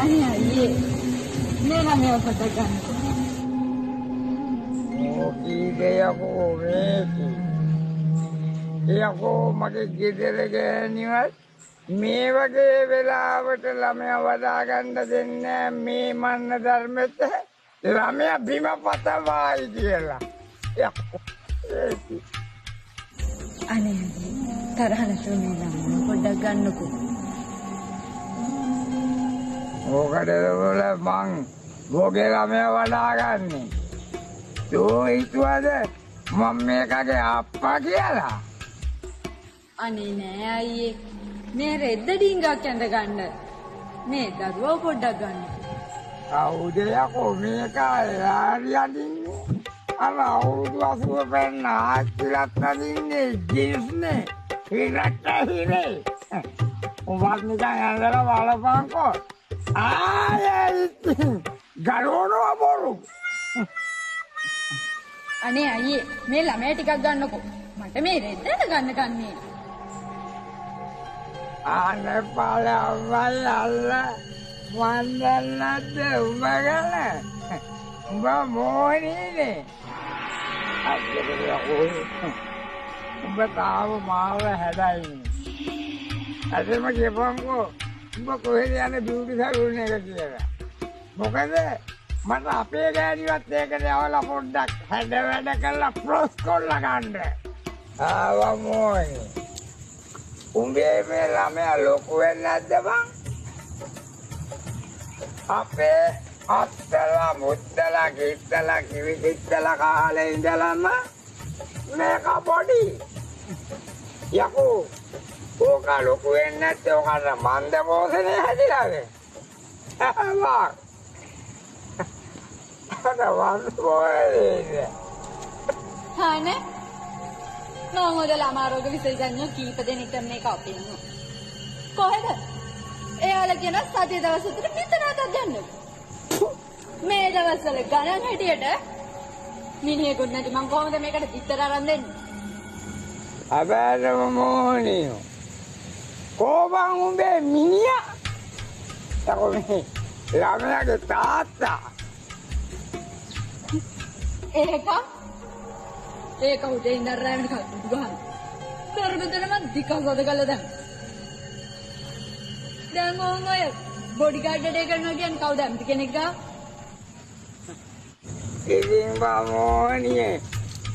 අයියේ මේ ළමයා කොට ගන්න. යකෝ මේකි. යකෝ මගේ ගෙදර ගෑණිවත් මේ වගේ වෙලාවට ළමයා වදා ගන්න දෙන්නේ මේ මන්න ධර්මෙත් ළමයා බිම පතවායි කියලා. යකෝ ඒකි. අනේ තරහ නැතුව මේ ළමයා පොඩ්ඩක් ගන්නකෝ. ඕකට වල මං ගෝගේ ළමයා වදා ගන්නේ. තෝ හිතුවද මම මේකගේ අප්පා කියලා? අනේ නෑ අයියේ මේ රෙද්ද ඩිංගක් ඇඳ ගන්න මේ දරුවව පොඩ්ඩක් ගන්න. කවුද යකෝ මේක යාරියදින්නේ? අර අවුරුදු 80 පෙන්න ආච්චිලත් නදින්නේ ජිස්නේ හිරට හිරේ. උඹත් නිකන් ඇඳලා බලපන්කෝ. ආයේ ගලවනවා බොරු. අනේ අයියේ මේ ළමයා ටිකක් ගන්නකෝ. මට මේ රෙද්දට ගන්න කන්නේ. අනේ පාලවල් අල්ල වන්දනත් උඹ ගල. උඹ මොනිනේ? උඹ තාම මාව හැදයිනේ. අදම කියපන්කෝ උඹ කොහෙද යන්නේ බියුටි සලූන් එක කියලා. මොකද මට අපේ ගෑණිවත් ඒකට යවලා පොඩ්ඩක් හැඩ වැඩ කරලා ප්‍රොස් කරලා ගන්න. ආවා මොයි. උඹේ මේ ළමයා ලොකු වෙන්නේ නැද්ද බං? අපේ අත්තලා මුත්තලා කිත්තලා කිවි කිත්තලා කාලේ ඉඳලම මේක පොඩි. යකෝ ඕක ලොකු වෙන්නේ නැත්නම් ඔකට මන්ද පෝෂණය හැදිලාද? ආවා හානේ නෝමෝද ළමාරෝග විශේෂඥයෝ කීප දෙනෙක් මේක අපින්නවා. කොහෙද? එයාලා කියන සතිය දවස් උතර පිටරටක් ගන්න. මේ දවස්වල ගණන් හැටියට මිනිහෙකුත් නැති මං කොහොමද මේකට පිටර අරන් දෙන්නේ? අබෑරම මොනියෝ. කොබන් උඹේ මිනිහා? තකෝ මේ ළමයාගේ තාත්තා. ඒක උදේ ඉඳන් රැ වෙනකල් ගහන. දරුදෙනම දිකසද ගල දැන් ඕන් ඔය බොඩිගාඩ් වැඩ කරනවා කියන්නේ කවුද? ඇමති කෙනෙක් ගා. ඉතින් බා මොනියේ